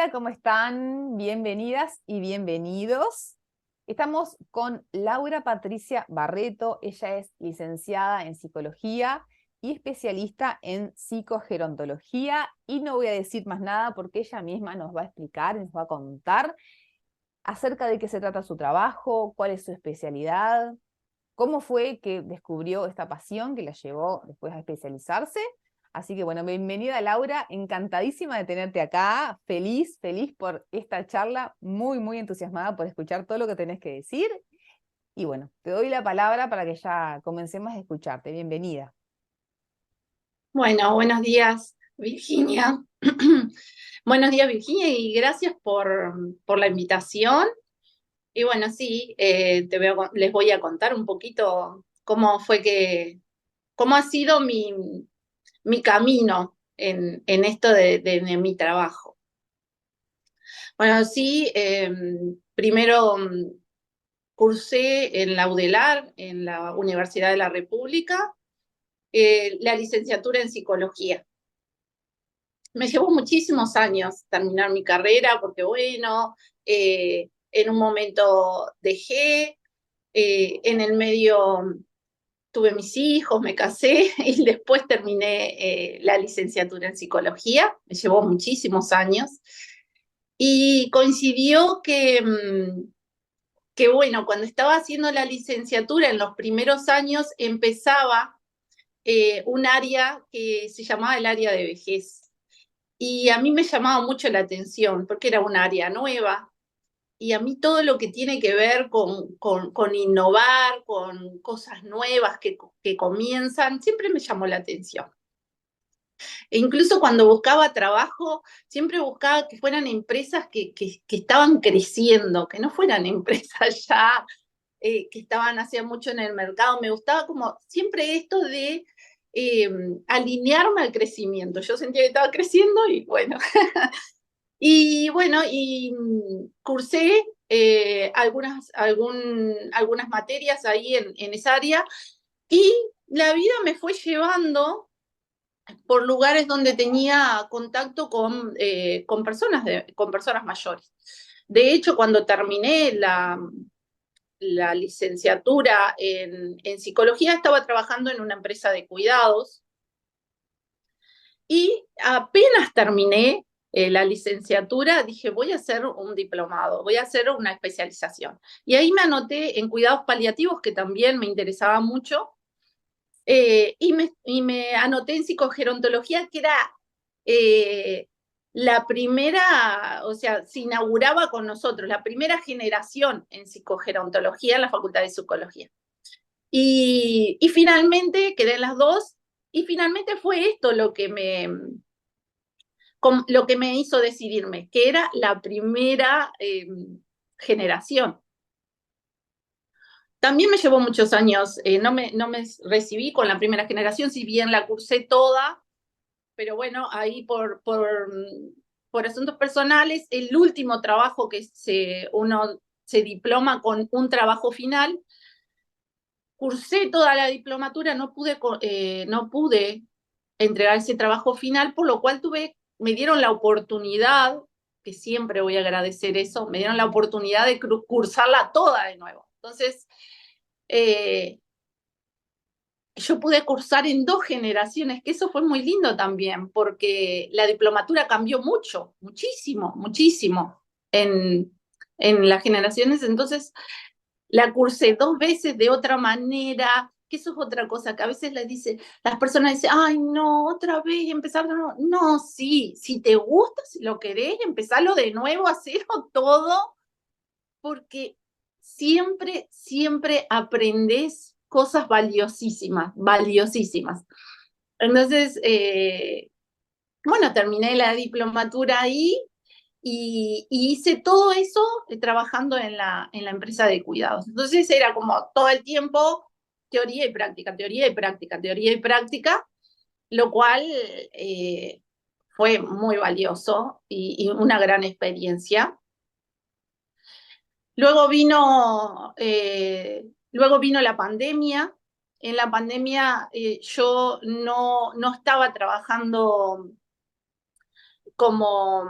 Hola, ¿cómo están? Bienvenidas y bienvenidos. Estamos con Laura Patricia Barreto. Ella es licenciada en psicología y especialista en psicogerontología. Y no voy a decir más nada porque ella misma nos va a explicar, nos va a contar acerca de qué se trata su trabajo, cuál es su especialidad, cómo fue que descubrió esta pasión que la llevó después a especializarse. Así que bueno, bienvenida Laura, encantadísima de tenerte acá, feliz, feliz por esta charla, muy, muy entusiasmada por escuchar todo lo que tenés que decir. Y bueno, te doy la palabra para que ya comencemos a escucharte. Bienvenida. Bueno, buenos días, Virginia. Buenos días, Virginia, y gracias por la invitación. Y bueno, sí, les voy a contar un poquito cómo ha sido mi camino en esto de mi trabajo. Bueno, sí, primero cursé en la UDELAR, en la Universidad de la República, la licenciatura en psicología. Me llevó muchísimos años terminar mi carrera porque, bueno, en un momento dejé, en el medio tuve mis hijos, me casé y después terminé la licenciatura en psicología. Me llevó muchísimos años y coincidió que, bueno, cuando estaba haciendo la licenciatura en los primeros años empezaba un área que se llamaba el área de vejez. Y a mí me llamaba mucho la atención porque era un área nueva y a mí todo lo que tiene que ver con innovar, con cosas nuevas que comienzan, siempre me llamó la atención. E incluso cuando buscaba trabajo, siempre buscaba que fueran empresas que estaban creciendo, que no fueran empresas ya que estaban hacía mucho en el mercado. Me gustaba como siempre esto de alinearme al crecimiento. Yo sentía que estaba creciendo y bueno. Y bueno, cursé algunas materias ahí en esa área y la vida me fue llevando por lugares donde tenía contacto con personas mayores. De hecho, cuando terminé la licenciatura en psicología, estaba trabajando en una empresa de cuidados y apenas terminé la licenciatura, dije, voy a hacer un diplomado, voy a hacer una especialización. Y ahí me anoté en cuidados paliativos, que también me interesaba mucho, y me anoté en psicogerontología, que era eh, la primera, o sea, se inauguraba con nosotros, la primera generación en psicogerontología en la Facultad de Psicología. Y finalmente quedé en las dos, y finalmente fue esto lo que me hizo decidirme, que era la primera generación. También me llevó muchos años, no me recibí con la primera generación, si bien la cursé toda, pero bueno, ahí por asuntos personales, el último trabajo uno se diploma con un trabajo final, cursé toda la diplomatura, no pude entregar ese trabajo final, por lo cual me dieron la oportunidad, que siempre voy a agradecer eso, me dieron la oportunidad de cursarla toda de nuevo. Entonces, eh, yo pude cursar en dos generaciones, que eso fue muy lindo también, porque la diplomatura cambió mucho, muchísimo, muchísimo en las generaciones. Entonces, la cursé dos veces de otra manera, que eso es otra cosa, que a veces las personas dicen, ay, no, otra vez empezar de nuevo. No, sí, si te gusta, si lo querés, empezarlo de nuevo, hacerlo todo, porque siempre, siempre aprendes cosas valiosísimas, valiosísimas. Entonces, bueno, terminé la diplomatura ahí y hice todo eso trabajando en la empresa de cuidados. Entonces era como todo el tiempo teoría y práctica, teoría y práctica, teoría y práctica, lo cual fue muy valioso y una gran experiencia. Luego vino la pandemia. En la pandemia yo no estaba trabajando como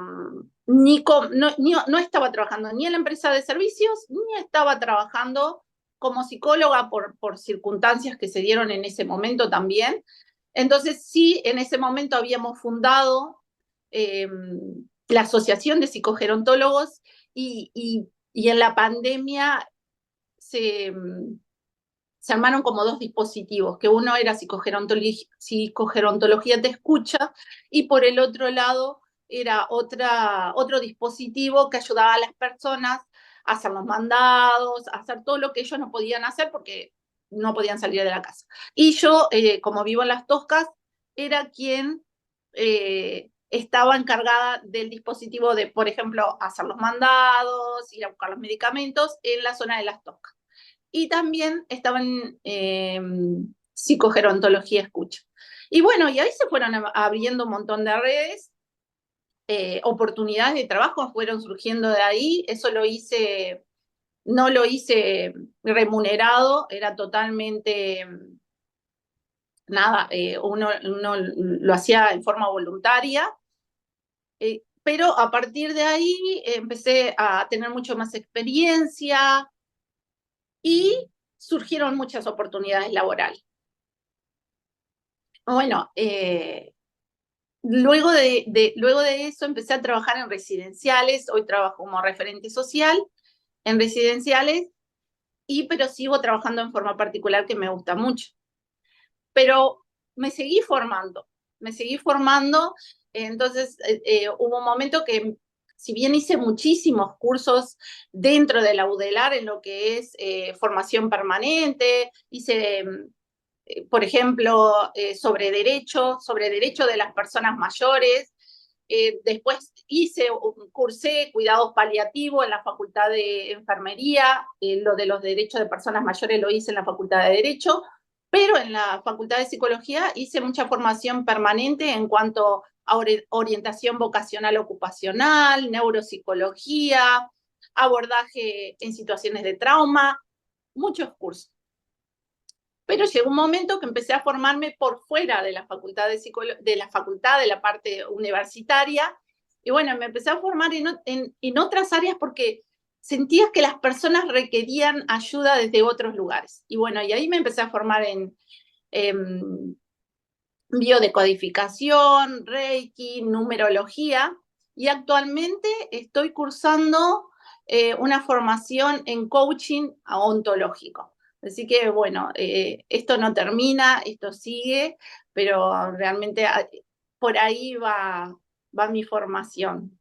no estaba trabajando ni en la empresa de servicios, ni estaba trabajando como psicóloga por circunstancias que se dieron en ese momento también. Entonces sí, en ese momento habíamos fundado la Asociación de Psicogerontólogos y en la pandemia se armaron como dos dispositivos, que uno era psicogerontología te escucha, y por el otro lado era otro dispositivo que ayudaba a las personas a hacer los mandados, a hacer todo lo que ellos no podían hacer porque no podían salir de la casa. Y yo, como vivo en Las Toscas, era quien estaba encargada del dispositivo de, por ejemplo, hacer los mandados, ir a buscar los medicamentos en la zona de Las Toscas. Y también estaba en psicogerontología escucha. Y bueno, y ahí se fueron abriendo un montón de redes, oportunidades de trabajo fueron surgiendo de ahí. Eso lo hice, no lo hice remunerado, era totalmente nada, uno lo hacía en forma voluntaria. Pero a partir de ahí empecé a tener mucho más experiencia y surgieron muchas oportunidades laborales. Bueno, luego de eso empecé a trabajar en residenciales. Hoy trabajo como referente social en residenciales, pero sigo trabajando en forma particular que me gusta mucho. Pero me seguí formando. Entonces hubo un momento que, si bien hice muchísimos cursos dentro de la UDELAR en lo que es formación permanente, hice por ejemplo, sobre derecho de las personas mayores. Después cursé cuidados paliativos en la Facultad de Enfermería, lo de los derechos de personas mayores lo hice en la Facultad de Derecho, pero en la Facultad de Psicología hice mucha formación permanente en cuanto a orientación vocacional ocupacional, neuropsicología, abordaje en situaciones de trauma, muchos cursos. Pero llegó un momento que empecé a formarme por fuera de la facultad de la parte universitaria, y bueno, me empecé a formar en otras áreas porque sentía que las personas requerían ayuda desde otros lugares. Y bueno, y ahí me empecé a formar en biodecodificación, Reiki, numerología, y actualmente estoy cursando una formación en coaching ontológico. Así que bueno, esto no termina, esto sigue, pero realmente por ahí va mi formación.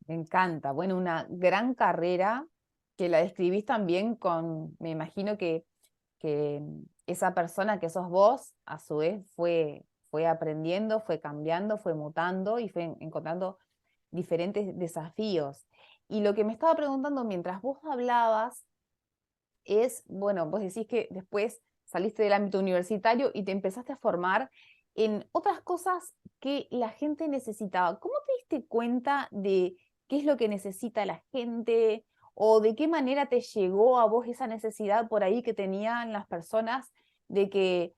Me encanta. Bueno, una gran carrera que la describís también con, me imagino que esa persona que sos vos, a su vez, fue aprendiendo, fue cambiando, fue mutando y fue encontrando diferentes desafíos. Y lo que me estaba preguntando mientras vos hablabas es, bueno, vos decís que después saliste del ámbito universitario y te empezaste a formar en otras cosas que la gente necesitaba. ¿Cómo te diste cuenta de qué es lo que necesita la gente o de qué manera te llegó a vos esa necesidad por ahí que tenían las personas de que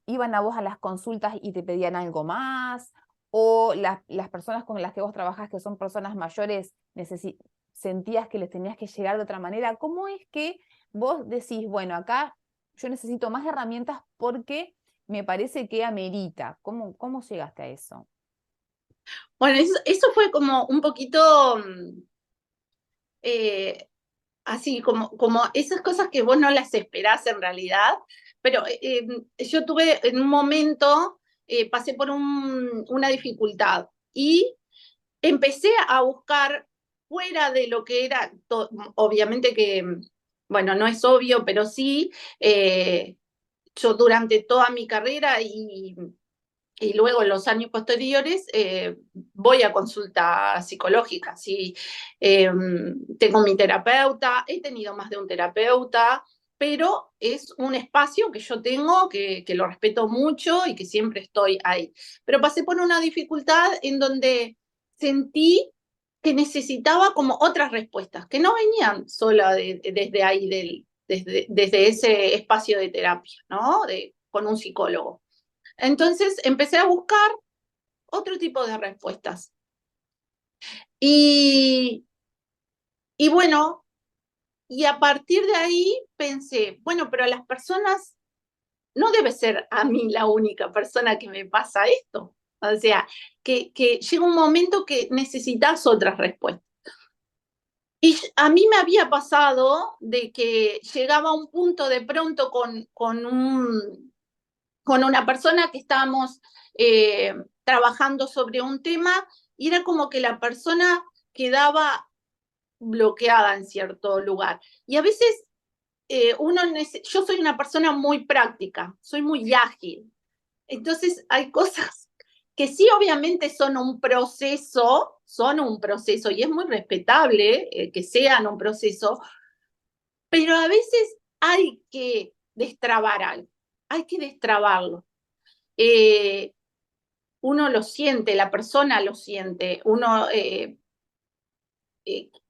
iban a vos a las consultas y te pedían algo más? ¿O las personas con las que vos trabajás, que son personas mayores, sentías que les tenías que llegar de otra manera? ¿Cómo es que vos decís, bueno, acá yo necesito más herramientas porque me parece que amerita? ¿Cómo llegaste a eso? Bueno, eso fue como un poquito así, como esas cosas que vos no las esperás en realidad, pero yo tuve en un momento, pasé por una dificultad y empecé a buscar fuera de lo que era, obviamente que, bueno, no es obvio, pero sí, yo durante toda mi carrera y luego en los años posteriores voy a consulta psicológica, ¿sí? Tengo mi terapeuta, he tenido más de un terapeuta, pero es un espacio que yo tengo, que lo respeto mucho y que siempre estoy ahí. Pero pasé por una dificultad en donde sentí que necesitaba como otras respuestas, que no venían sola desde ahí, desde ese espacio de terapia, ¿no? Con un psicólogo. Entonces empecé a buscar otro tipo de respuestas. Y bueno, y a partir de ahí pensé, bueno, pero a las personas no debe ser a mí la única persona que me pasa esto. O sea, que llega un momento que necesitas otras respuestas. Y a mí me había pasado de que llegaba a un punto de pronto con una persona que estábamos trabajando sobre un tema y era como que la persona quedaba bloqueada en cierto lugar. Y a veces yo soy una persona muy práctica, soy muy ágil. Entonces hay cosas que sí obviamente son un proceso y es muy respetable que sean un proceso, pero a veces hay que destrabar algo, hay que destrabarlo. Eh, Uno lo siente, la persona lo siente, uno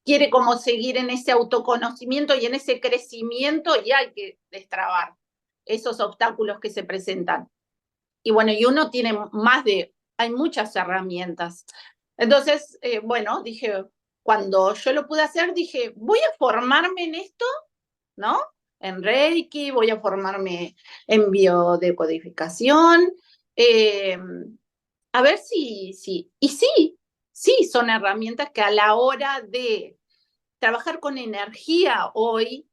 quiere como seguir en ese autoconocimiento y en ese crecimiento y hay que destrabar esos obstáculos que se presentan. Y bueno, y uno tiene hay muchas herramientas. Entonces, bueno, dije, cuando yo lo pude hacer, dije, voy a formarme en esto, ¿no? En Reiki, voy a formarme en biodecodificación, a ver y sí, son herramientas que a la hora de trabajar con energía hoy,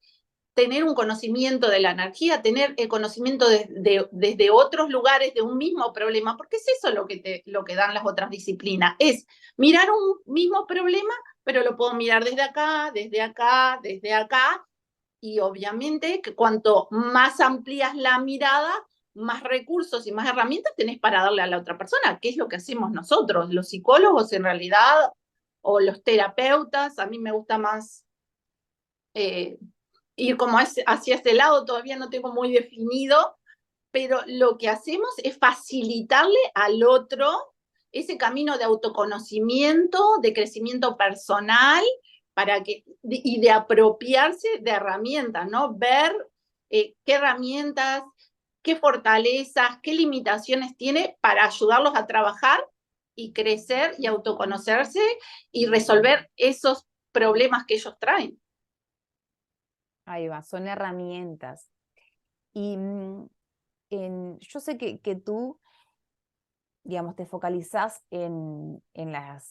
tener un conocimiento de la energía, tener el conocimiento desde otros lugares de un mismo problema, porque es eso lo que dan las otras disciplinas, es mirar un mismo problema, pero lo puedo mirar desde acá, desde acá, desde acá, y obviamente que cuanto más amplías la mirada, más recursos y más herramientas tenés para darle a la otra persona, que es lo que hacemos nosotros, los psicólogos en realidad, o los terapeutas. A mí me gusta más ir como hacia ese lado, todavía no tengo muy definido, pero lo que hacemos es facilitarle al otro ese camino de autoconocimiento, de crecimiento personal, y de apropiarse de herramientas, ¿no? Ver qué herramientas, qué fortalezas, qué limitaciones tiene para ayudarlos a trabajar y crecer y autoconocerse y resolver esos problemas que ellos traen. Ahí va, son herramientas. Y yo sé que tú, digamos, te focalizás en la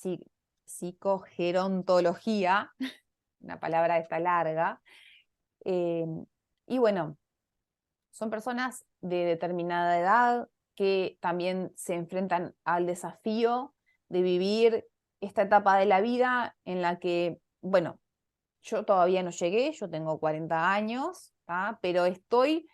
psicogerontología, una palabra esta larga, eh, y bueno, son personas de determinada edad que también se enfrentan al desafío de vivir esta etapa de la vida en la que, bueno, yo todavía no llegué, yo tengo 40 años, ¿tá? Pero estoy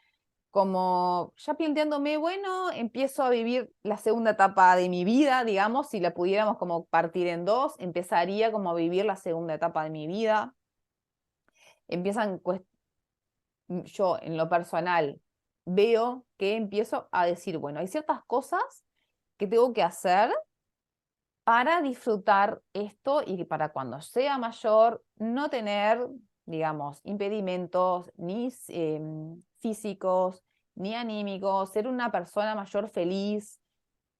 como ya planteándome, bueno, empiezo a vivir la segunda etapa de mi vida, digamos, si la pudiéramos como partir en dos, empezaría como a vivir la segunda etapa de mi vida. Empiezan, yo en lo personal veo que empiezo a decir, bueno, hay ciertas cosas que tengo que hacer para disfrutar esto y para cuando sea mayor no tener, digamos, impedimentos ni físicos ni anímicos, ser una persona mayor feliz,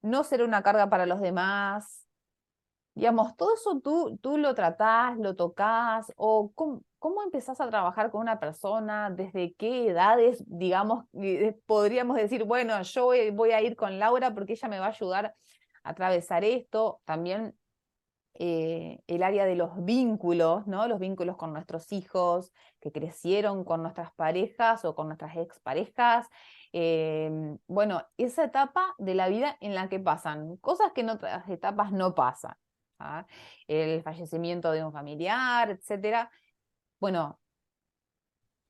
no ser una carga para los demás. Digamos, todo eso tú lo tratás, lo tocas, o cómo empezás a trabajar con una persona, desde qué edades, digamos, podríamos decir, bueno, yo voy a ir con Laura porque ella me va a ayudar a atravesar esto. También el área de los vínculos, ¿no? Los vínculos con nuestros hijos, que crecieron con nuestras parejas o con nuestras exparejas. Bueno, esa etapa de la vida en la que pasan cosas que en otras etapas no pasan. ¿Ah? El fallecimiento de un familiar, etcétera. Bueno,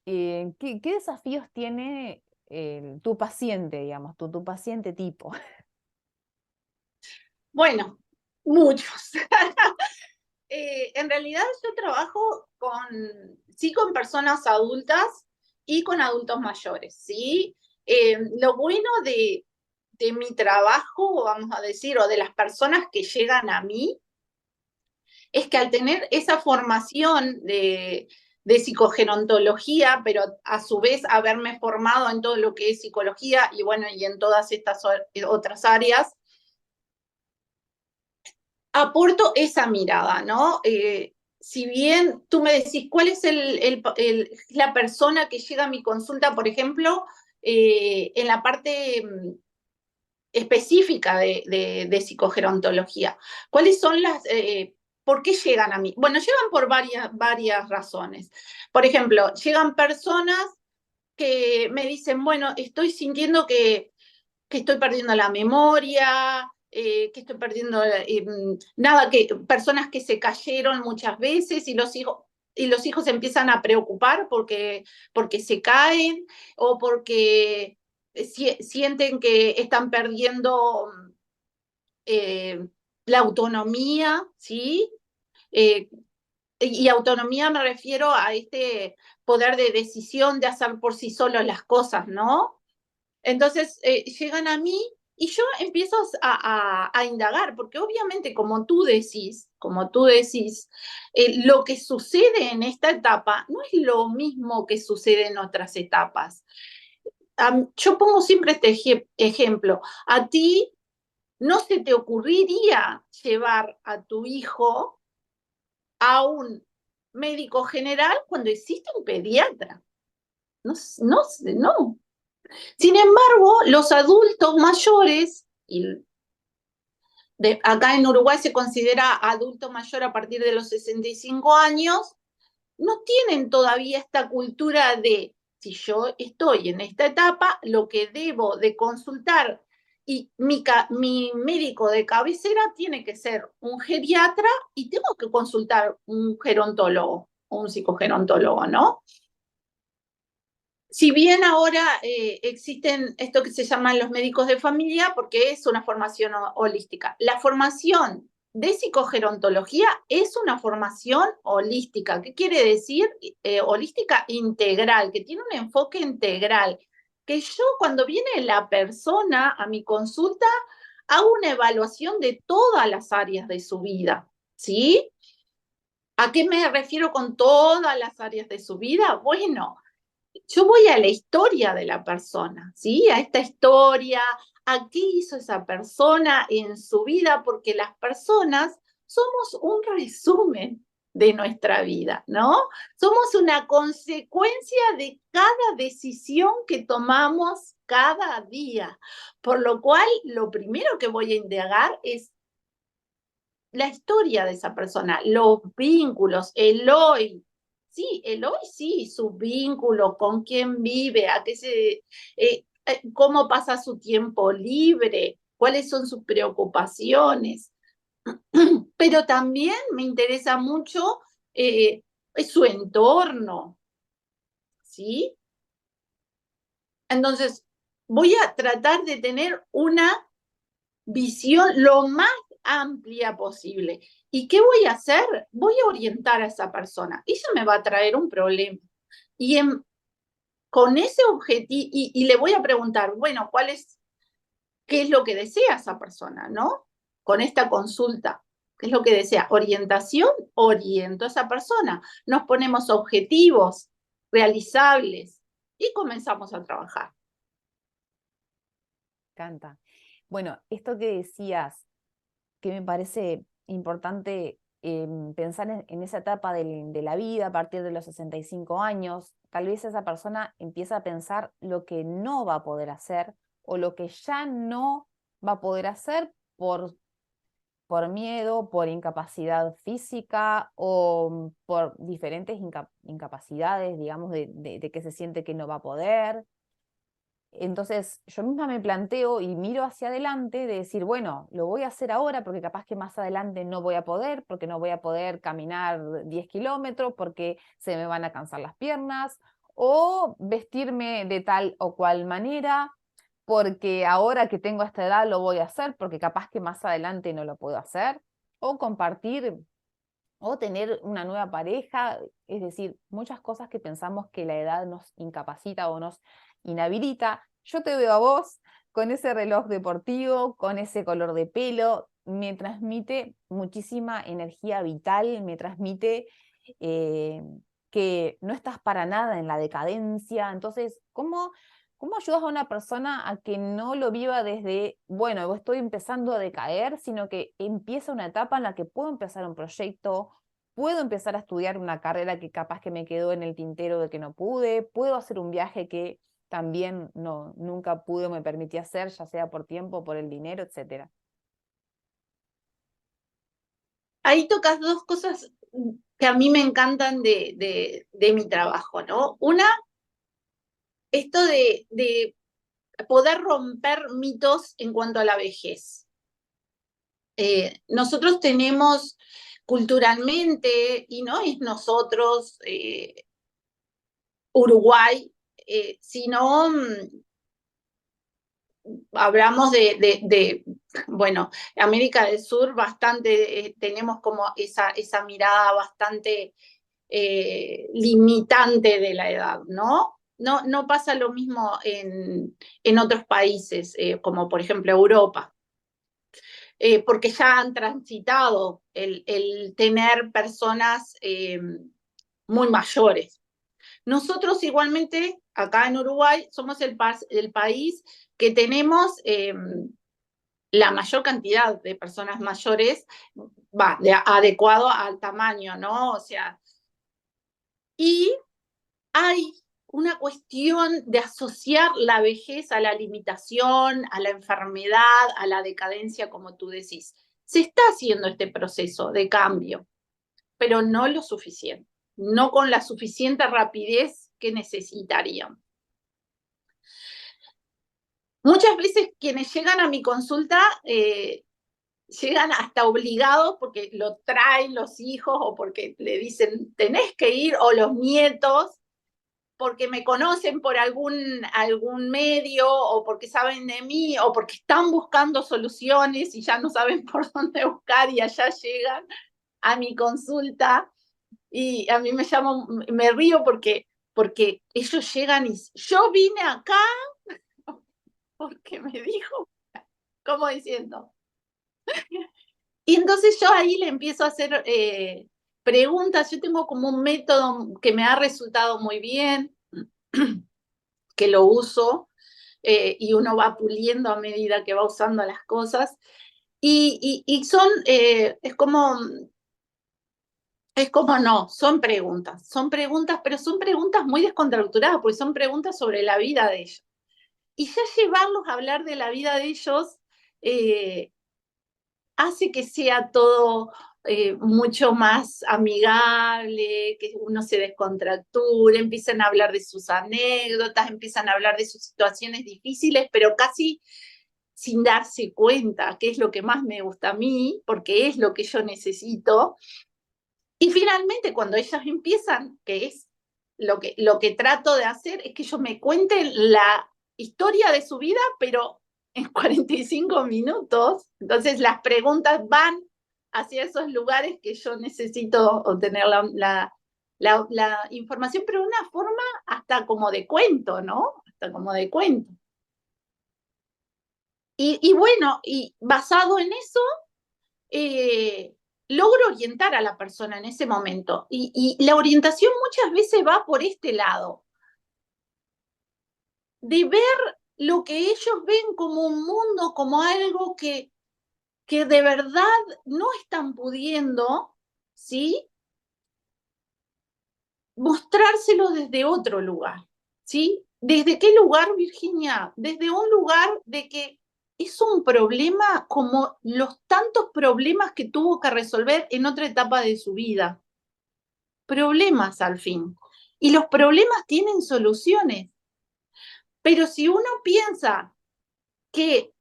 ¿qué desafíos tiene tu paciente, digamos, tu paciente tipo? Bueno, muchos. En realidad yo trabajo sí con personas adultas y con adultos mayores, ¿sí? Lo bueno de mi trabajo, vamos a decir, o de las personas que llegan a mí, es que al tener esa formación de psicogerontología, pero a su vez haberme formado en todo lo que es psicología y bueno, y en todas estas otras áreas, aporto esa mirada, ¿no? Si bien tú me decís cuál es la persona que llega a mi consulta, por ejemplo, en la parte específica de psicogerontología, ¿cuáles son por qué llegan a mí? Bueno, llegan por varias razones. Por ejemplo, llegan personas que me dicen, bueno, estoy sintiendo que estoy perdiendo la memoria, que estoy perdiendo, nada, que personas que se cayeron muchas veces y los hijos empiezan a preocupar porque se caen o porque sienten que están perdiendo eh, la autonomía, ¿sí? Eh, y autonomía me refiero a este poder de decisión de hacer por sí solos las cosas, ¿no? Entonces llegan a mí y yo empiezo a indagar, porque obviamente como tú decís, lo que sucede en esta etapa no es lo mismo que sucede en otras etapas. Yo pongo siempre este ejemplo. A ti no se te ocurriría llevar a tu hijo a un médico general cuando existe un pediatra. No, no, no. Sin embargo, los adultos mayores, y acá en Uruguay se considera adulto mayor a partir de los 65 años, no tienen todavía esta cultura de, si yo estoy en esta etapa, lo que debo de consultar y mi médico de cabecera tiene que ser un geriatra y tengo que consultar un gerontólogo o un psicogerontólogo, ¿no? Si bien ahora existen esto que se llaman los médicos de familia, porque es una formación holística. La formación de psicogerontología es una formación holística. ¿Qué quiere decir? Holística integral, que tiene un enfoque integral. Que yo cuando viene la persona a mi consulta, hago una evaluación de todas las áreas de su vida, ¿sí? ¿A qué me refiero con todas las áreas de su vida? Bueno, yo voy a la historia de la persona, ¿sí? A esta historia, a qué hizo esa persona en su vida, porque las personas somos un resumen de nuestra vida, ¿no? Somos una consecuencia de cada decisión que tomamos cada día, por lo cual lo primero que voy a indagar es la historia de esa persona, los vínculos, el hoy. Sí, el hoy sí, su vínculo, con quién vive, cómo pasa su tiempo libre, cuáles son sus preocupaciones. Pero también me interesa mucho eh, su entorno, ¿sí? Entonces, voy a tratar de tener una visión lo más amplia posible. ¿Y qué voy a hacer? Voy a orientar a esa persona. Ella me va a traer un problema. Y con ese objetivo, y le voy a preguntar, bueno, ¿qué es lo que desea esa persona, no? Con esta consulta, ¿qué es lo que desea? Orientación, oriento a esa persona. Nos ponemos objetivos realizables y comenzamos a trabajar. Canta. Bueno, esto que decías, que me parece importante pensar en esa etapa de la vida a partir de los 65 años, tal vez esa persona empieza a pensar lo que no va a poder hacer o lo que ya no va a poder hacer por miedo, por incapacidad física o por diferentes incapacidades, digamos, de que se siente que no va a poder. Entonces yo misma me planteo y miro hacia adelante de decir, bueno, lo voy a hacer ahora porque capaz que más adelante no voy a poder, porque no voy a poder caminar 10 kilómetros, porque se me van a cansar las piernas, o vestirme de tal o cual manera, porque ahora que tengo esta edad lo voy a hacer, porque capaz que más adelante no lo puedo hacer, o compartir o tener una nueva pareja, es decir, muchas cosas que pensamos que la edad nos incapacita o nos inhabilita. Yo te veo a vos con ese reloj deportivo, con ese color de pelo, me transmite muchísima energía vital, me transmite eh, que no estás para nada en la decadencia. Entonces, ¿Cómo ayudas a una persona a que no lo viva desde, bueno, estoy empezando a decaer, sino que empieza una etapa en la que puedo empezar un proyecto, puedo empezar a estudiar una carrera que capaz que me quedó en el tintero de que no pude, puedo hacer un viaje que también no, nunca pude o me permití hacer, ya sea por tiempo, por el dinero, etcétera? Ahí tocas dos cosas que a mí me encantan de mi trabajo, ¿no? Una, esto de poder romper mitos en cuanto a la vejez. Nosotros tenemos culturalmente, y no es nosotros, Uruguay, sino hablamos bueno, América del Sur, bastante, tenemos como esa mirada bastante limitante de la edad, ¿no? No, no pasa lo mismo en otros países, como por ejemplo Europa, porque ya han transitado el tener personas muy mayores. Nosotros igualmente, acá en Uruguay, somos el país que tenemos la mayor cantidad de personas mayores, adecuado al tamaño, ¿no? O sea, y hay una cuestión de asociar la vejez a la limitación, a la enfermedad, a la decadencia, como tú decís. Se está haciendo este proceso de cambio, pero no lo suficiente, no con la suficiente rapidez que necesitaríamos. Muchas veces quienes llegan a mi consulta llegan hasta obligados porque lo traen los hijos o porque le dicen tenés que ir, o los nietos, porque me conocen por algún medio o porque saben de mí o porque están buscando soluciones y ya no saben por dónde buscar y allá llegan a mi consulta. Y a mí me río porque ellos llegan y yo vine acá porque me dijo, como diciendo. Y entonces yo ahí le empiezo a hacer preguntas. Yo tengo como un método que me ha resultado muy bien, que lo uso, y uno va puliendo a medida que va usando las cosas. Y son, es como no, son preguntas, pero son preguntas muy descontracturadas, porque son preguntas sobre la vida de ellos. Y ya llevarlos a hablar de la vida de ellos hace que sea todo mucho más amigable, que uno se descontracture, empiezan a hablar de sus anécdotas, empiezan a hablar de sus situaciones difíciles, pero casi sin darse cuenta, que es lo que más me gusta a mí, porque es lo que yo necesito. Y finalmente, cuando ellas empiezan, que es lo que trato de hacer, es que ellos me cuenten la historia de su vida, pero en 45 minutos. Entonces las preguntas van hacia esos lugares que yo necesito obtener la información, pero de una forma hasta como de cuento, ¿no? Hasta como de cuento. Y bueno, y basado en eso, logro orientar a la persona en ese momento. Y la orientación muchas veces va por este lado, de ver lo que ellos ven como un mundo, como algo que de verdad no están pudiendo, ¿sí? Mostrárselo desde otro lugar, ¿sí? ¿Desde qué lugar, Virginia? Desde un lugar de que es un problema como los tantos problemas que tuvo que resolver en otra etapa de su vida. Problemas al fin. Y los problemas tienen soluciones. Pero si uno piensa que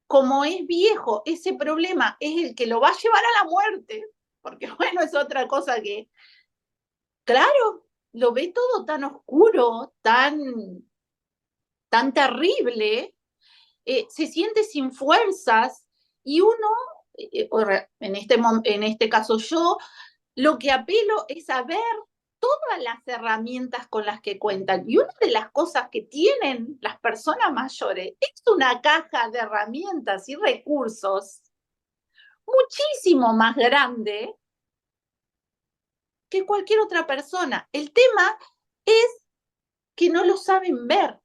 como es viejo, ese problema es el que lo va a llevar a la muerte, porque bueno, es otra cosa que, claro, lo ve todo tan oscuro, tan terrible, se siente sin fuerzas y uno, en este caso yo, lo que apelo es a ver todas las herramientas con las que cuentan. Y una de las cosas que tienen las personas mayores es una caja de herramientas y recursos muchísimo más grande que cualquier otra persona. El tema es que no lo saben ver.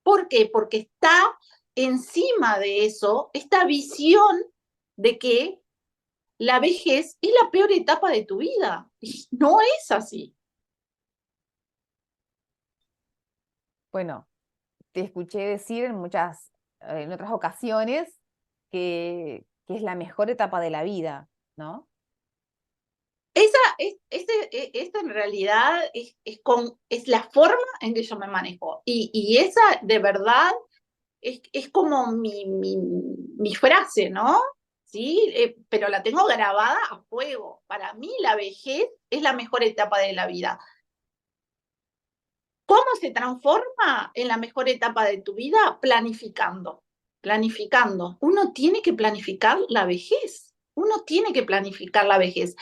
¿Por qué? Porque está encima de eso esta visión de que la vejez es la peor etapa de tu vida. Y no es así. Bueno, te escuché decir en otras ocasiones que es la mejor etapa de la vida, ¿no? Esta en realidad es la forma en que yo me manejo. Y esa de verdad es como mi frase, ¿no? ¿Sí? Pero la tengo grabada a fuego. Para mí la vejez es la mejor etapa de la vida. ¿Cómo se transforma en la mejor etapa de tu vida? Planificando, planificando. Uno tiene que planificar la vejez. Uno tiene que planificar la vejez.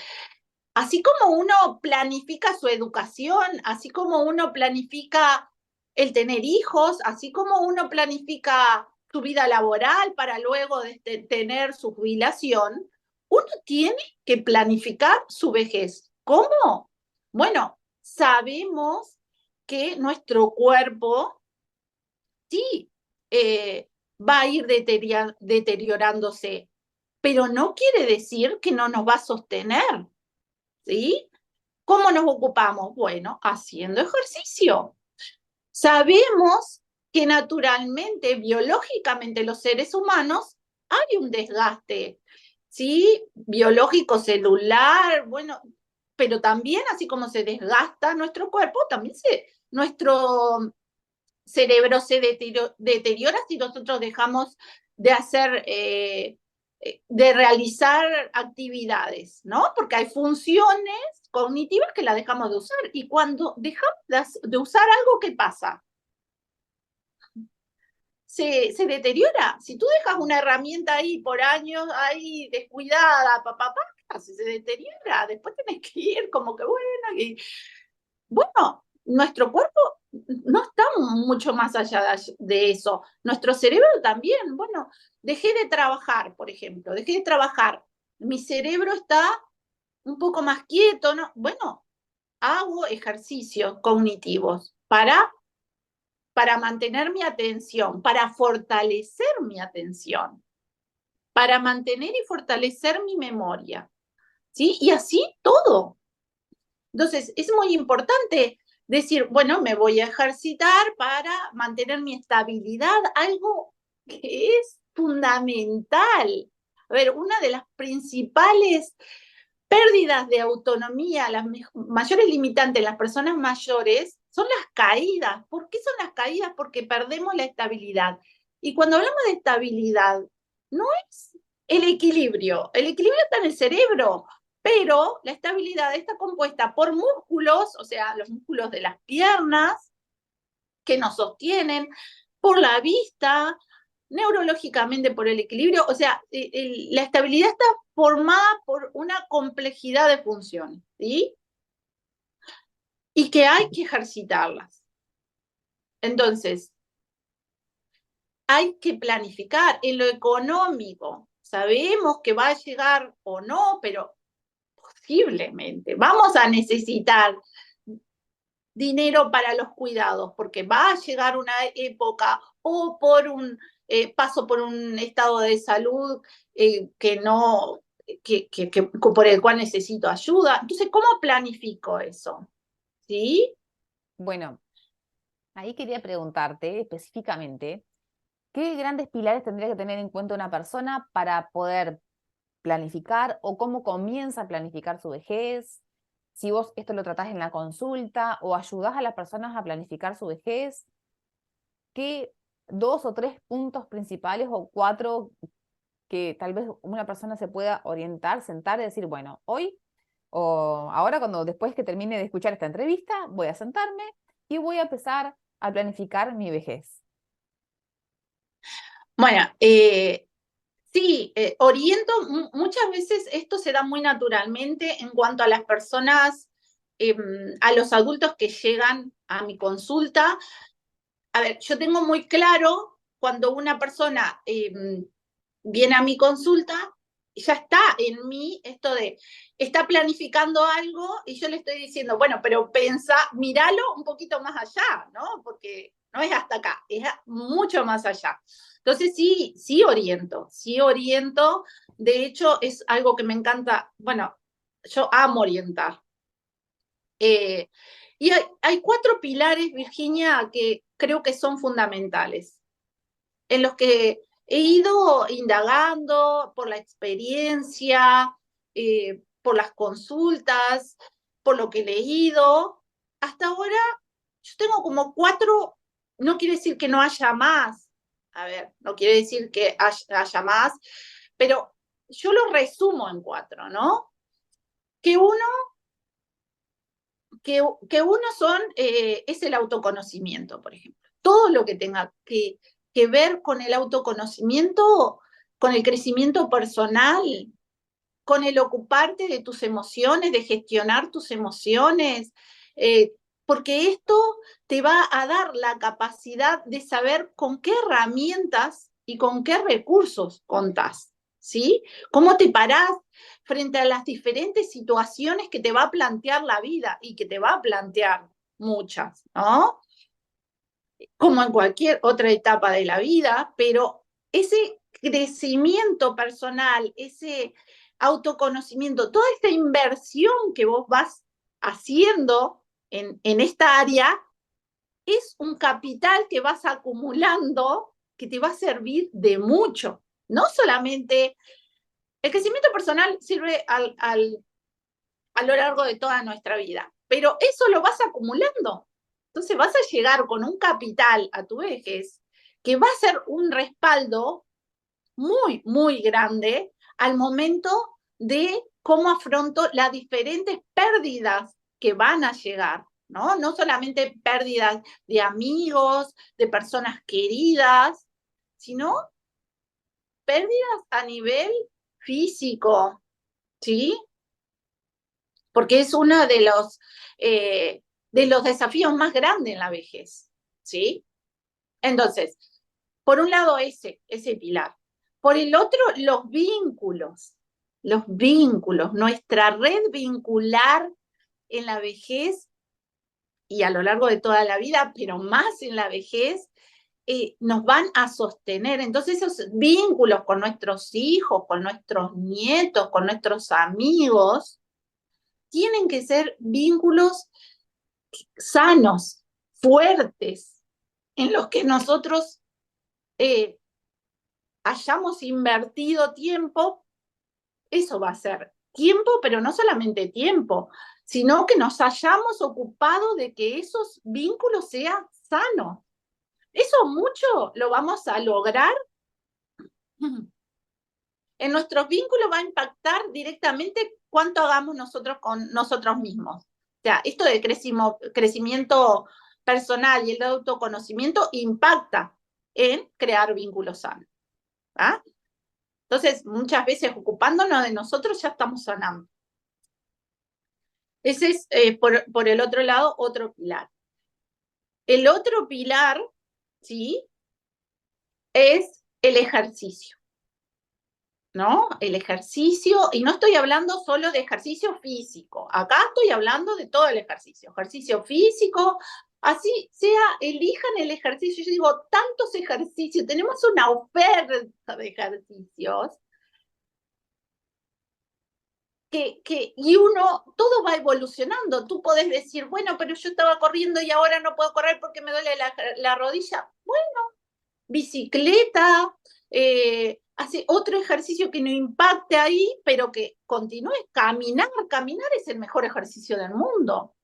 Así como uno planifica su educación, así como uno planifica el tener hijos, así como uno planifica su vida laboral para luego de tener su jubilación, uno tiene que planificar su vejez. ¿Cómo? Bueno, sabemos que nuestro cuerpo sí va a ir deteriorándose, pero no quiere decir que no nos va a sostener. ¿Sí? ¿Cómo nos ocupamos? Bueno, haciendo ejercicio. Sabemos que naturalmente, biológicamente, los seres humanos hay un desgaste, ¿sí? Biológico, celular, bueno, pero también así como se desgasta nuestro cuerpo, también nuestro cerebro se deteriora si nosotros dejamos de hacer, de realizar actividades, ¿no? Porque hay funciones cognitivas que las dejamos de usar y cuando dejamos de usar algo, ¿qué pasa? Se deteriora. Si tú dejas una herramienta ahí por años, ahí descuidada, se deteriora. Después tenés que ir como que bueno, y bueno, nuestro cuerpo no está mucho más allá de eso. Nuestro cerebro también. Bueno, dejé de trabajar, por ejemplo, dejé de trabajar. Mi cerebro está un poco más quieto, ¿no? Bueno, hago ejercicios cognitivos para mantener mi atención, para fortalecer mi atención, para mantener y fortalecer mi memoria, ¿sí? Y así todo. Entonces, es muy importante decir, bueno, me voy a ejercitar para mantener mi estabilidad, algo que es fundamental. A ver, una de las principales pérdidas de autonomía, las mayores limitantes en las personas mayores son las caídas. ¿Por qué son las caídas? Porque perdemos la estabilidad. Y cuando hablamos de estabilidad, no es el equilibrio está en el cerebro, pero la estabilidad está compuesta por músculos, o sea, los músculos de las piernas que nos sostienen, por la vista, neurológicamente por el equilibrio, o sea, la estabilidad está formada por una complejidad de funciones, ¿sí? Y que hay que ejercitarlas. Entonces, hay que planificar en lo económico. Sabemos que va a llegar o no, pero posiblemente vamos a necesitar dinero para los cuidados, porque va a llegar una época o por un paso por un estado de salud que no, por el cual necesito ayuda. Entonces, ¿cómo planifico eso? ¿Sí? Bueno, ahí quería preguntarte específicamente, ¿qué grandes pilares tendría que tener en cuenta una persona para poder planificar o cómo comienza a planificar su vejez? Si vos esto lo tratás en la consulta o ayudás a las personas a planificar su vejez, ¿qué dos o tres puntos principales o cuatro que tal vez una persona se pueda orientar, sentar y decir, bueno, hoy o ahora cuando después que termine de escuchar esta entrevista, voy a sentarme y voy a empezar a planificar mi vejez? Bueno, sí, oriento, muchas veces esto se da muy naturalmente en cuanto a las personas, a los adultos que llegan a mi consulta. A ver, yo tengo muy claro cuando una persona viene a mi consulta, ya está en mí esto de, está planificando algo y yo le estoy diciendo, bueno, pero pensa, míralo un poquito más allá, ¿no? Porque no es hasta acá, es mucho más allá. Entonces sí oriento. De hecho, es algo que me encanta. Bueno, yo amo orientar. Y hay 4 pilares, Virginia, que creo que son fundamentales, en los que he ido indagando por la experiencia, por las consultas, por lo que he leído. Hasta ahora yo tengo como 4, no quiere decir que no haya más, a ver, no quiere decir que haya más, pero yo lo resumo en 4, ¿no? Que uno, que uno es el autoconocimiento, por ejemplo. Todo lo que tenga que ver con el autoconocimiento, con el crecimiento personal, con el ocuparte de tus emociones, de gestionar tus emociones, porque esto te va a dar la capacidad de saber con qué herramientas y con qué recursos contás, ¿sí? ¿Cómo te parás frente a las diferentes situaciones que te va a plantear la vida y que te va a plantear muchas, ¿no? Como en cualquier otra etapa de la vida, pero ese crecimiento personal, ese autoconocimiento, toda esta inversión que vos vas haciendo en esta área, es un capital que vas acumulando que te va a servir de mucho. No solamente el crecimiento personal sirve a lo largo de toda nuestra vida, pero eso lo vas acumulando. Entonces vas a llegar con un capital a tu vejez que va a ser un respaldo muy, muy grande al momento de cómo afronto las diferentes pérdidas que van a llegar, ¿no? No solamente pérdidas de amigos, de personas queridas, sino pérdidas a nivel físico, ¿sí? Porque es uno de los desafíos más grandes en la vejez, ¿sí? Entonces, por un lado ese pilar. Por el otro, los vínculos, nuestra red vincular en la vejez y a lo largo de toda la vida, pero más en la vejez, nos van a sostener. Entonces esos vínculos con nuestros hijos, con nuestros nietos, con nuestros amigos, tienen que ser vínculos sanos, fuertes, en los que nosotros hayamos invertido tiempo. Eso va a ser tiempo, pero no solamente tiempo, sino que nos hayamos ocupado de que esos vínculos sean sanos. Eso mucho lo vamos a lograr. En nuestros vínculos va a impactar directamente cuánto hagamos nosotros con nosotros mismos. O sea, esto de crecimiento personal y el autoconocimiento impacta en crear vínculos sanos. ¿Ah? Entonces, muchas veces ocupándonos de nosotros ya estamos sanando. Ese es, por el otro lado, otro pilar. El otro pilar, ¿sí? Es el ejercicio. ¿No? El ejercicio, y no estoy hablando solo de ejercicio físico, acá estoy hablando de todo el ejercicio físico, así sea, elijan el ejercicio. Yo digo, tantos ejercicios, tenemos una oferta de ejercicios y todo va evolucionando. Tú podés decir, bueno, pero yo estaba corriendo y ahora no puedo correr porque me duele la rodilla. Bueno, bicicleta, hace otro ejercicio que no impacte ahí, pero que continúe. Caminar es el mejor ejercicio del mundo.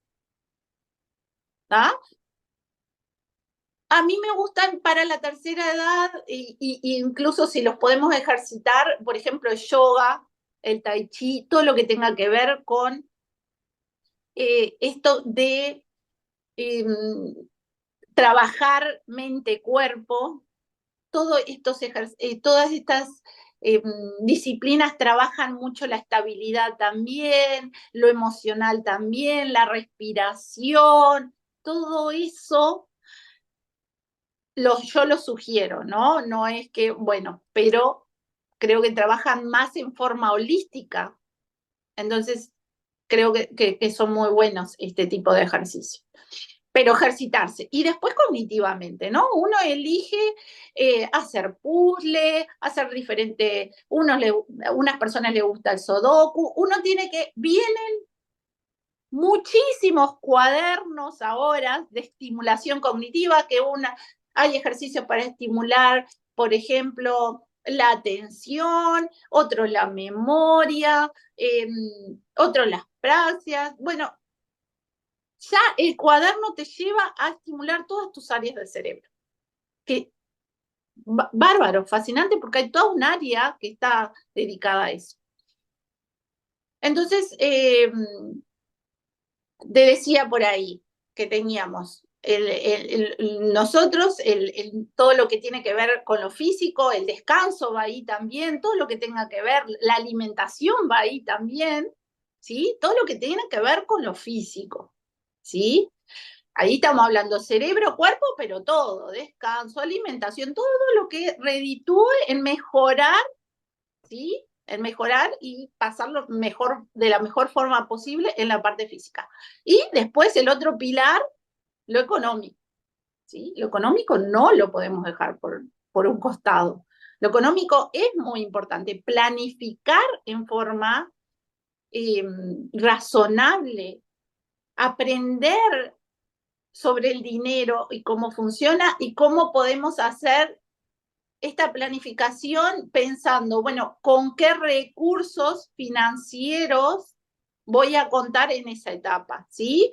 ¿Ah? A mí me gustan para la tercera edad, incluso si los podemos ejercitar, por ejemplo, el yoga, el tai chi, todo lo que tenga que ver con esto de trabajar mente-cuerpo. Todas estas disciplinas trabajan mucho la estabilidad también, lo emocional también, la respiración, todo eso yo lo sugiero, ¿no? No es que, bueno, pero creo que trabajan más en forma holística. Entonces, creo que son muy buenos este tipo de ejercicios. pero ejercitarse. Y después cognitivamente, ¿no? Uno elige hacer puzzle, hacer diferente, unas personas les gusta el sudoku, uno tiene que, vienen muchísimos cuadernos ahora de estimulación cognitiva, hay ejercicios para estimular, por ejemplo, la atención, otro la memoria, otro las praxias. Bueno, ya el cuaderno te lleva a estimular todas tus áreas del cerebro. Que bárbaro, fascinante, porque hay toda un área que está dedicada a eso. Entonces, te decía por ahí que teníamos nosotros, todo lo que tiene que ver con lo físico, el descanso va ahí también, todo lo que tenga que ver, la alimentación va ahí también, ¿sí? Todo lo que tiene que ver con lo físico, ¿sí? Ahí estamos hablando cerebro, cuerpo, pero todo, descanso, alimentación, todo lo que reditúe en mejorar, ¿sí? En mejorar y pasarlo mejor, de la mejor forma posible en la parte física. Y después el otro pilar, lo económico, ¿sí? Lo económico no lo podemos dejar por un costado. Lo económico es muy importante, planificar en forma razonable, aprender sobre el dinero y cómo funciona y cómo podemos hacer esta planificación pensando, bueno, ¿con qué recursos financieros voy a contar en esa etapa? ¿Sí?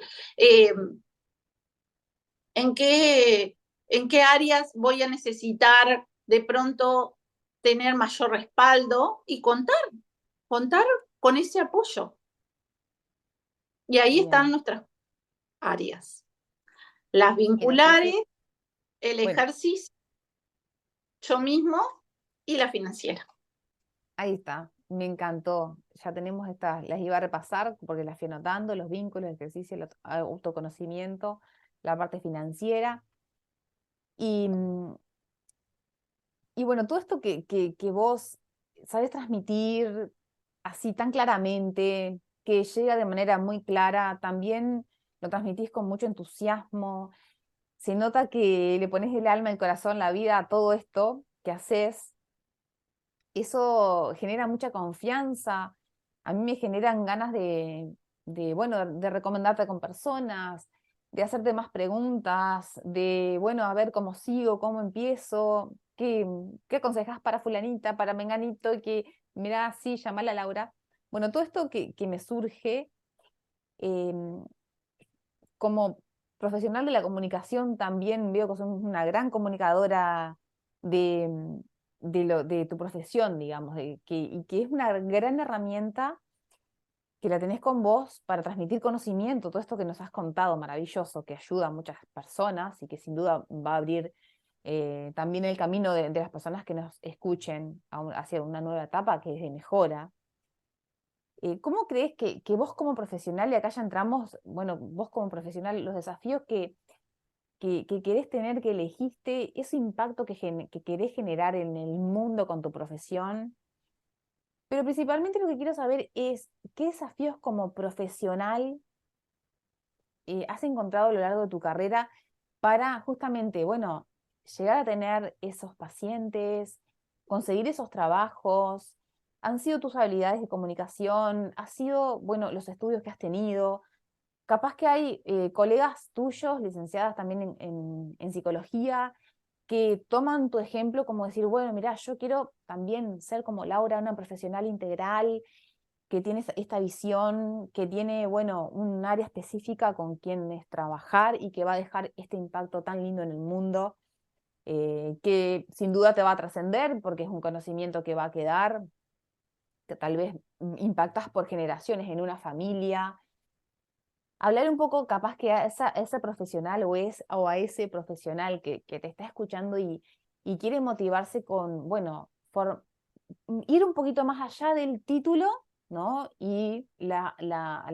¿En qué áreas voy a necesitar de pronto tener mayor respaldo y contar con ese apoyo? Y ahí están Bien. nuestras áreas. Las Bien, así vinculares, que, el bueno, ejercicio, yo mismo y la financiera. ahí está, me encantó. Ya tenemos estas, las iba a repasar porque las fui anotando, los vínculos, el ejercicio, el autoconocimiento, la parte financiera. Y, y bueno, todo esto que vos sabés transmitir así tan claramente, que llega de manera muy clara, también lo transmitís con mucho entusiasmo. Se nota que le pones el alma, el corazón, la vida a todo esto que haces. Eso genera mucha confianza. A mí me generan ganas bueno, de recomendarte con personas, de hacerte más preguntas, de, bueno, a ver cómo sigo, cómo empiezo, qué aconsejas para fulanita, para menganito, y que, mira, sí, llamala a Laura. Bueno, todo esto que me surge em, como profesional de la comunicación también veo que sos una gran comunicadora de, de tu profesión, digamos, y que es una gran herramienta que la tenés con vos para transmitir conocimiento, todo esto que nos has contado, maravilloso, que ayuda a muchas personas y que sin duda va a abrir también el camino de las personas que nos escuchen hacia una nueva etapa que es de mejora. ¿Cómo crees que vos como profesional, y acá ya entramos, bueno, vos como profesional, los desafíos que querés tener, que elegiste, ese impacto que querés generar en el mundo con tu profesión? Pero principalmente lo que quiero saber es qué desafíos como profesional has encontrado a lo largo de tu carrera para justamente, bueno, llegar a tener esos pacientes, conseguir esos trabajos. ¿Han sido tus habilidades de comunicación? ¿Ha sido, bueno, los estudios que has tenido? Capaz que hay colegas tuyos, licenciadas también en psicología, que toman tu ejemplo como decir, bueno, mira, yo quiero también ser como Laura, una profesional integral, que tiene esta visión, que tiene, bueno, un área específica con quienes trabajar y que va a dejar este impacto tan lindo en el mundo, que sin duda te va a trascender porque es un conocimiento que va a quedar, que tal vez impactas por generaciones en una familia. Hablar un poco capaz que esa profesional o a ese profesional que te está escuchando y quiere motivarse con, bueno, ir un poquito más allá del título, ¿no? Y la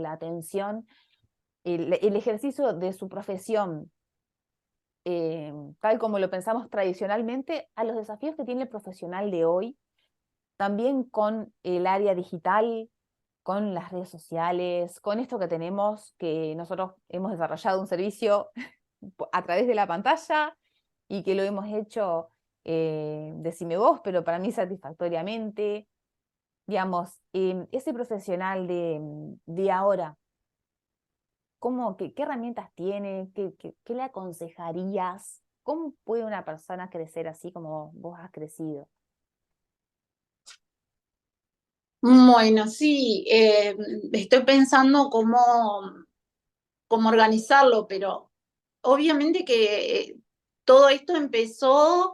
atención, el ejercicio de su profesión, tal como lo pensamos tradicionalmente, a los desafíos que tiene el profesional de hoy, también con el área digital, con las redes sociales, con esto que tenemos, que nosotros hemos desarrollado un servicio a través de la pantalla y que lo hemos hecho, decime vos, pero para mí satisfactoriamente. Digamos, ese profesional de ahora, qué herramientas tiene? ¿Qué le aconsejarías? ¿Cómo puede una persona crecer así como vos has crecido? Bueno, sí, estoy pensando cómo organizarlo, pero obviamente que todo esto empezó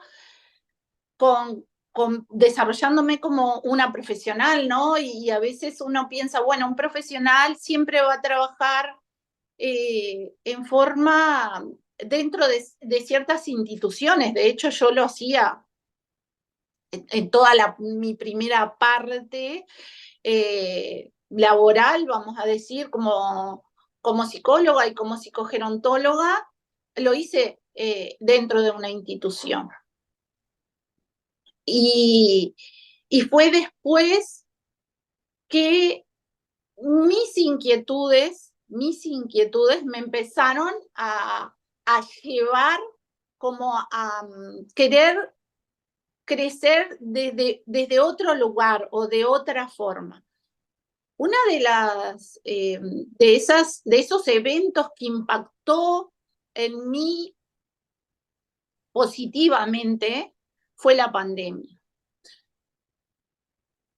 con desarrollándome como una profesional, ¿no? Y a veces uno piensa, bueno, un profesional siempre va a trabajar en forma dentro de ciertas instituciones. De hecho, yo lo hacía en toda mi primera parte laboral, vamos a decir, como psicóloga y como psicogerontóloga, lo hice dentro de una institución. Y, y fue después que mis inquietudes me empezaron a llevar como a querer crecer desde otro lugar o de otra forma. Una de esos eventos que impactó en mí positivamente fue la pandemia.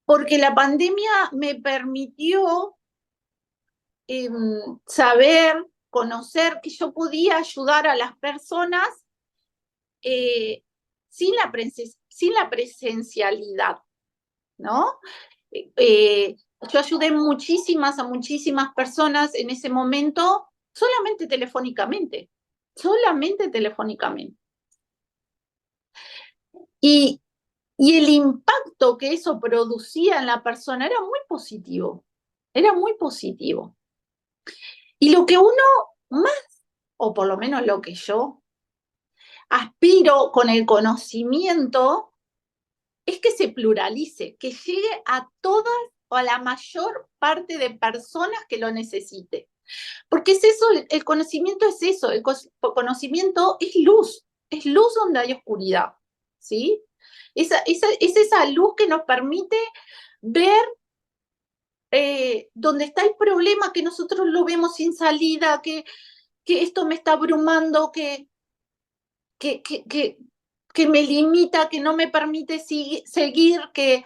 Porque la pandemia me permitió saber, conocer que yo podía ayudar a las personas sin la presencialidad, ¿no? Yo ayudé a muchísimas personas en ese momento solamente telefónicamente. Y, y el impacto que eso producía en la persona era muy positivo, era muy positivo. Y lo que uno más, o por lo menos lo que yo aspiro con el conocimiento, es que se pluralice, que llegue a todas o a la mayor parte de personas que lo necesite. Porque es eso, el conocimiento es eso, el conocimiento es luz donde hay oscuridad, ¿sí? Es esa luz que nos permite ver dónde está el problema, que nosotros lo vemos sin salida, que esto me está abrumando, que me limita, que no me permite seguir, que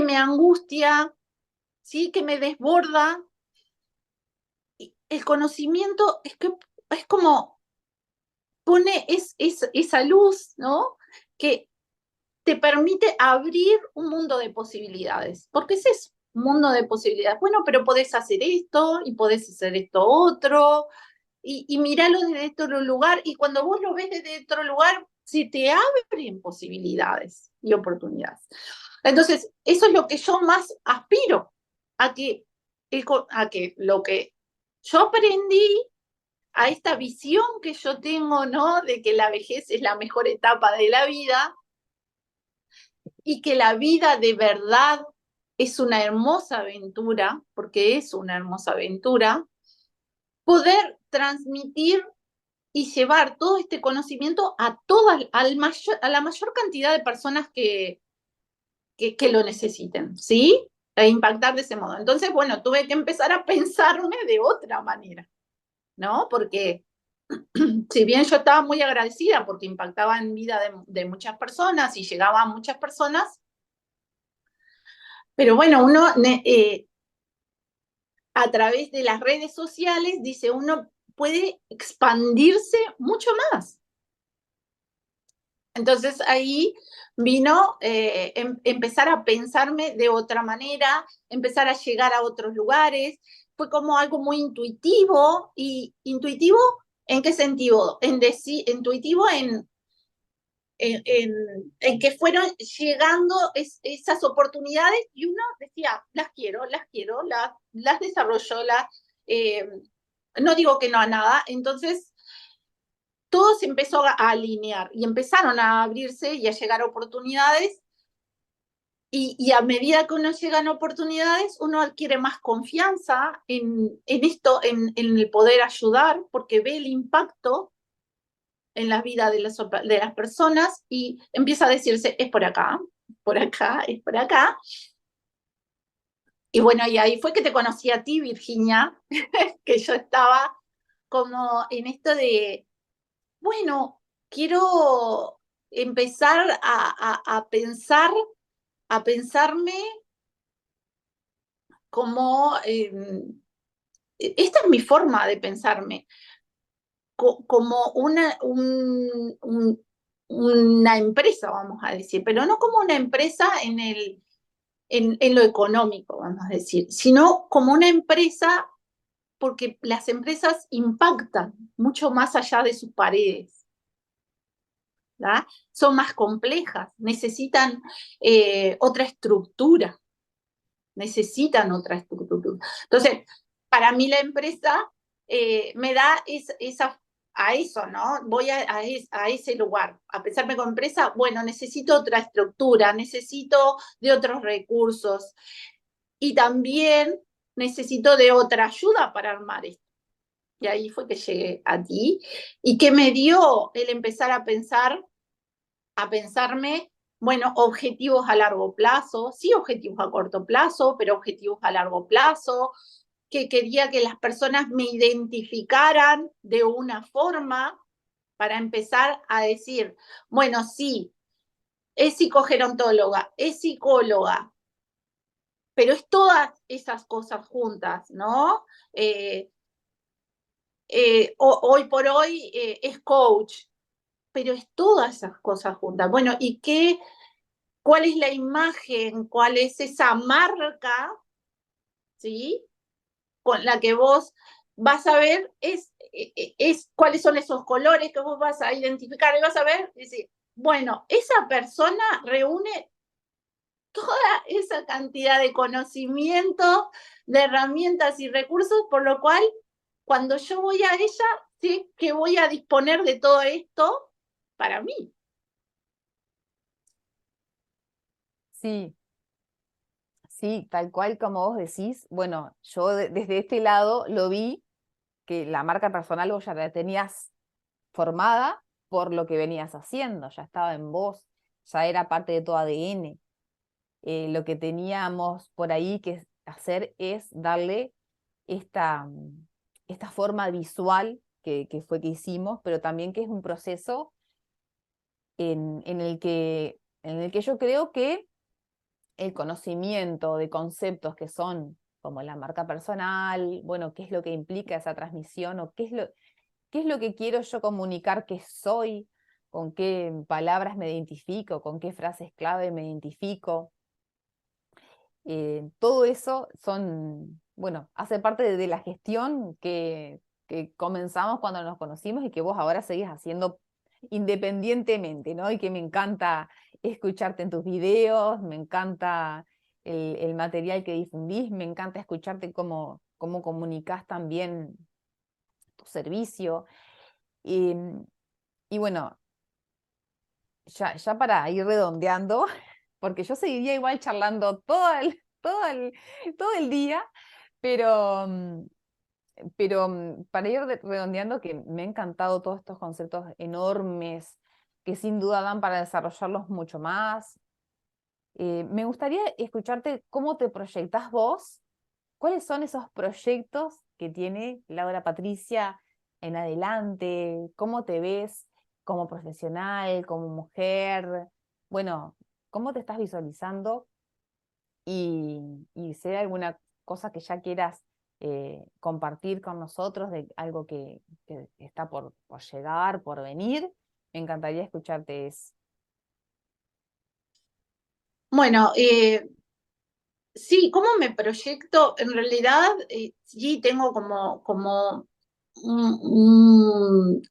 me angustia, ¿sí? Que me desborda. El conocimiento es como pone esa luz, ¿no? Que te permite abrir un mundo de posibilidades. Porque es eso, un mundo de posibilidades. Bueno, pero podés hacer esto y podés hacer esto otro. Y mirarlo desde otro lugar. Y cuando vos lo ves desde otro lugar, se te abren posibilidades y oportunidades. Entonces, eso es lo que yo más aspiro, a que lo que yo aprendí, a esta visión que yo tengo, ¿no? De que la vejez es la mejor etapa de la vida y que la vida de verdad es una hermosa aventura, porque es una hermosa aventura, poder transmitir y llevar todo este conocimiento a la mayor cantidad de personas que lo necesiten, ¿sí? E impactar de ese modo. Entonces, bueno, tuve que empezar a pensarme de otra manera, ¿no? Porque si bien yo estaba muy agradecida porque impactaba en vida de muchas personas y llegaba a muchas personas, pero bueno, uno a través de las redes sociales, dice, uno puede expandirse mucho más. Entonces ahí vino empezar a pensarme de otra manera, empezar a llegar a otros lugares. Fue como algo muy intuitivo. ¿Y intuitivo en qué sentido? Intuitivo en que fueron llegando esas oportunidades y uno decía, las quiero, las desarrollo, no digo que no a nada. Entonces todo se empezó a alinear y empezaron a abrirse y a llegar oportunidades. Y a medida que uno llegan oportunidades, uno adquiere más confianza en esto, en el poder ayudar, porque ve el impacto en la vida de las personas y empieza a decirse, es por acá, por acá, es por acá. Y bueno, y ahí fue que te conocí a ti, Virginia, que yo estaba como en esto de, bueno, quiero empezar a pensar, a pensarme como, esta es mi forma de pensarme, como una empresa, vamos a decir, pero no como una empresa en lo económico, vamos a decir, sino como una empresa porque las empresas impactan mucho más allá de sus paredes, ¿verdad? Son más complejas, necesitan otra estructura, necesitan otra estructura. Entonces, para mí la empresa me da a eso, ¿no? Voy a ese lugar, a pensarme como empresa, bueno, necesito otra estructura, necesito de otros recursos y también necesito de otra ayuda para armar esto. Y ahí fue que llegué a ti y que me dio el empezar a pensar, a pensarme, bueno, objetivos a largo plazo, sí objetivos a corto plazo, pero objetivos a largo plazo, que quería que las personas me identificaran de una forma para empezar a decir, bueno, sí, es psicogerontóloga, es psicóloga, pero es todas esas cosas juntas, ¿no? Hoy por hoy es coach, pero es todas esas cosas juntas. Bueno, ¿y cuál es la imagen, cuál es esa marca, ¿sí? Con la que vos vas a ver, cuáles son esos colores que vos vas a identificar y vas a ver, y decir, bueno, esa persona reúne toda esa cantidad de conocimiento, de herramientas y recursos, por lo cual, cuando yo voy a ella, sé que voy a disponer de todo esto para mí. Sí, sí, tal cual como vos decís. Bueno, yo desde este lado lo vi, que la marca personal vos ya la tenías formada por lo que venías haciendo, ya estaba en vos, ya era parte de tu ADN. Lo que teníamos por ahí que hacer es darle esta, esta forma visual que fue que hicimos, pero también que es un proceso en el que yo creo que el conocimiento de conceptos que son como la marca personal, bueno, qué es lo que implica esa transmisión o qué es lo que quiero yo comunicar que soy, con qué palabras me identifico, con qué frases clave me identifico. Todo eso bueno, hace parte de la gestión que comenzamos cuando nos conocimos y que vos ahora seguís haciendo independientemente, ¿no? Y que me encanta escucharte en tus videos, me encanta el material que difundís, me encanta escucharte cómo comunicás también tu servicio. Y, y bueno, ya para ir redondeando, porque yo seguiría igual charlando todo el día, pero, para ir redondeando, que me ha encantado todos estos conceptos enormes que sin duda dan para desarrollarlos mucho más. Me gustaría escucharte cómo te proyectás vos, cuáles son esos proyectos que tiene Laura Patricia en adelante, cómo te ves como profesional, como mujer, bueno, cómo te estás visualizando y si hay alguna cosa que ya quieras compartir con nosotros de algo que está por llegar, por venir, me encantaría escucharte eso. Bueno, sí, ¿cómo me proyecto? En realidad, sí tengo como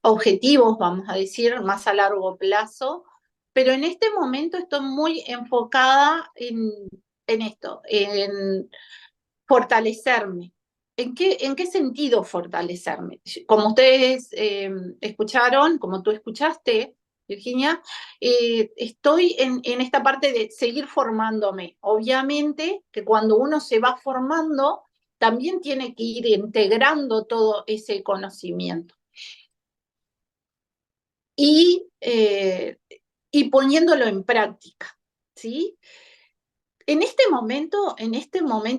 objetivos, vamos a decir, más a largo plazo, pero en este momento estoy muy enfocada en esto, en fortalecerme. En qué sentido fortalecerme? Como ustedes escucharon, como tú escuchaste, Virginia, estoy en esta parte de seguir formándome. Obviamente que cuando uno se va formando, también tiene que ir integrando todo ese conocimiento. y poniéndolo en práctica, ¿sí? En este momento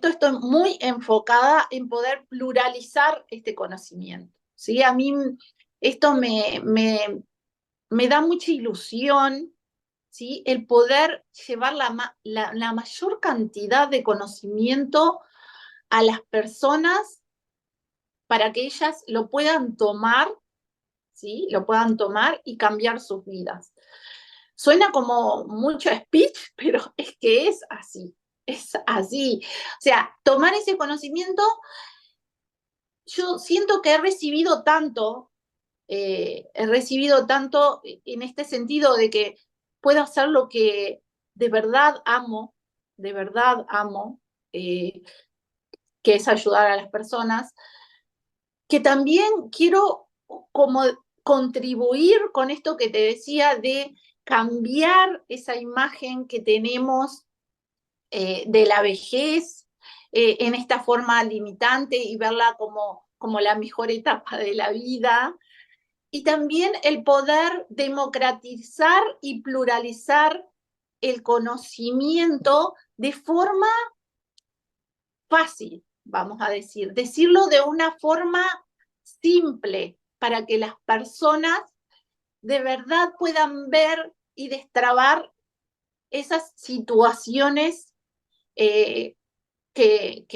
estoy muy enfocada en poder pluralizar este conocimiento, ¿sí? A mí esto me da mucha ilusión, ¿sí? El poder llevar la mayor cantidad de conocimiento a las personas para que ellas lo puedan tomar, ¿sí? Lo puedan tomar y cambiar sus vidas. Suena como mucho speech, pero es que es así, es así. O sea, tomar ese conocimiento, yo siento que he recibido tanto en este sentido de que puedo hacer lo que de verdad amo, eh, que es ayudar a las personas, que también quiero como contribuir con esto que te decía de cambiar esa imagen que tenemos de la vejez en esta forma limitante y verla como la mejor etapa de la vida. Y también el poder democratizar y pluralizar el conocimiento de forma fácil, vamos a decirlo de una forma simple para que las personas de verdad puedan ver y destrabar esas situaciones eh, que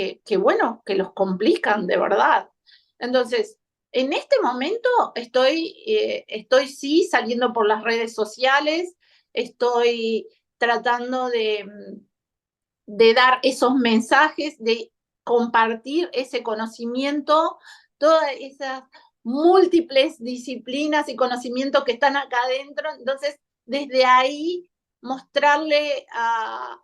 los complican de verdad. Entonces, en este momento estoy sí saliendo por las redes sociales, estoy tratando de dar esos mensajes, de compartir ese conocimiento, todas esas múltiples disciplinas y conocimientos que están acá adentro. Entonces, desde ahí, mostrarle a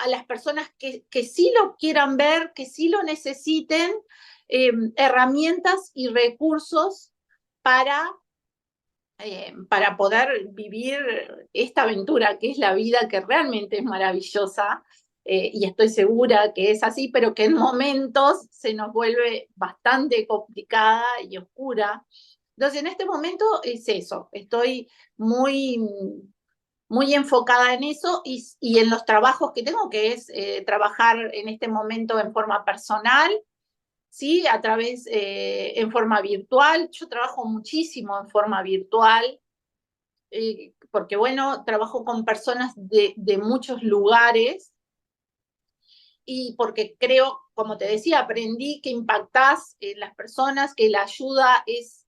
las personas que sí lo quieran ver, que sí lo necesiten, herramientas y recursos para poder vivir esta aventura que es la vida, que realmente es maravillosa, y estoy segura que es así, pero que en momentos se nos vuelve bastante complicada y oscura. Entonces, en este momento es eso, estoy muy, muy enfocada en eso y en los trabajos que tengo, que es trabajar en este momento en forma personal, ¿sí? En forma virtual. Yo trabajo muchísimo en forma virtual, porque, bueno, trabajo con personas de muchos lugares y porque creo, como te decía, aprendí que impactás en las personas, que la ayuda es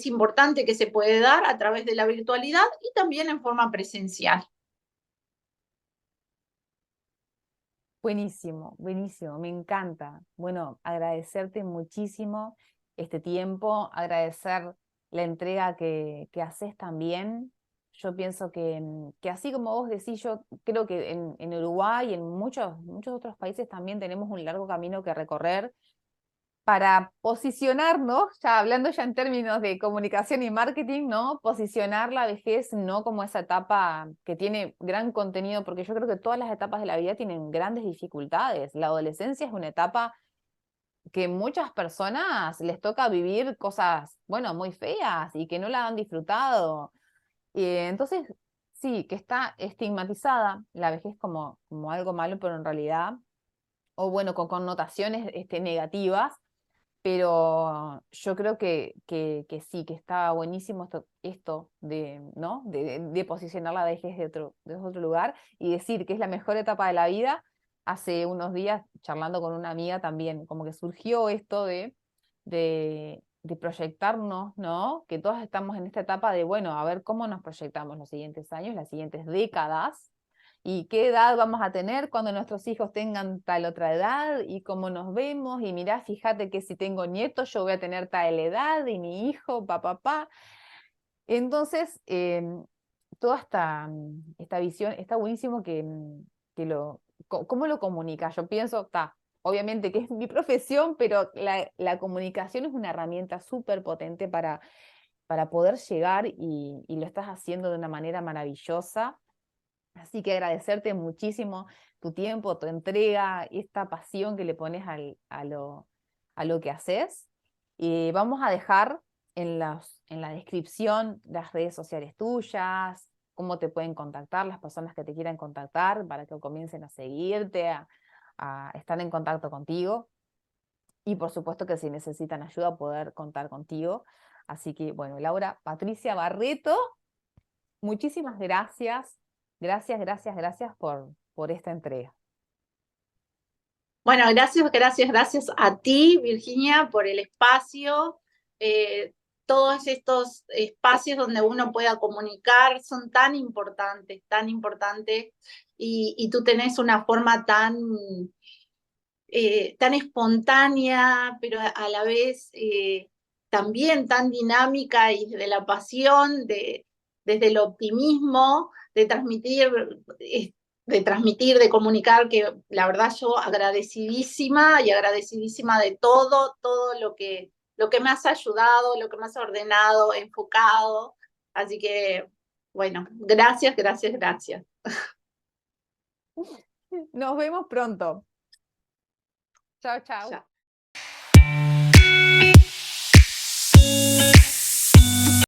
importante, que se puede dar a través de la virtualidad y también en forma presencial. Buenísimo, buenísimo, me encanta. Bueno, agradecerte muchísimo este tiempo, agradecer la entrega que haces también. Yo pienso que así como vos decís, yo creo que en Uruguay y en muchos otros países también tenemos un largo camino que recorrer para posicionarnos, ya hablando ya en términos de comunicación y marketing, ¿no? Posicionar la vejez no como esa etapa que tiene gran contenido, porque yo creo que todas las etapas de la vida tienen grandes dificultades. La adolescencia es una etapa que muchas personas les toca vivir cosas, bueno, muy feas y que no la han disfrutado. Entonces, sí, que está estigmatizada la vejez como algo malo, pero en realidad, o bueno, con connotaciones negativas, pero yo creo que sí, que está buenísimo esto de, ¿no? de posicionar la vejez de otro lugar y decir que es la mejor etapa de la vida. Hace unos días, charlando con una amiga también, como que surgió esto de proyectarnos, ¿no? Que todas estamos en esta etapa de, bueno, a ver cómo nos proyectamos los siguientes años, las siguientes décadas, y qué edad vamos a tener cuando nuestros hijos tengan tal otra edad y cómo nos vemos y mirá, fíjate que si tengo nietos yo voy a tener tal edad y mi hijo, papá. Entonces, toda esta visión está buenísimo ¿cómo lo comunica? Yo pienso, está, obviamente que es mi profesión, pero la comunicación es una herramienta súper potente para poder llegar y lo estás haciendo de una manera maravillosa. Así que agradecerte muchísimo tu tiempo, tu entrega, esta pasión que le pones a lo que haces. Y vamos a dejar en la descripción las redes sociales tuyas, cómo te pueden contactar las personas que te quieran contactar para que comiencen a seguirte, a estar en contacto contigo. Y por supuesto que si necesitan ayuda, poder contar contigo. Así que, bueno, Laura Patricia Barreto, muchísimas gracias. Gracias, gracias, gracias por esta entrega. Bueno, gracias a ti, Virginia, por el espacio. Todos estos espacios donde uno pueda comunicar son tan importantes, y tú tenés una forma tan espontánea, pero a la vez también tan dinámica y desde la pasión, desde el optimismo, de comunicar, que la verdad yo agradecidísima de todo lo que me has ayudado, lo que me has ordenado, enfocado. Así que, bueno, gracias. Nos vemos pronto. Chao, chao. Ya.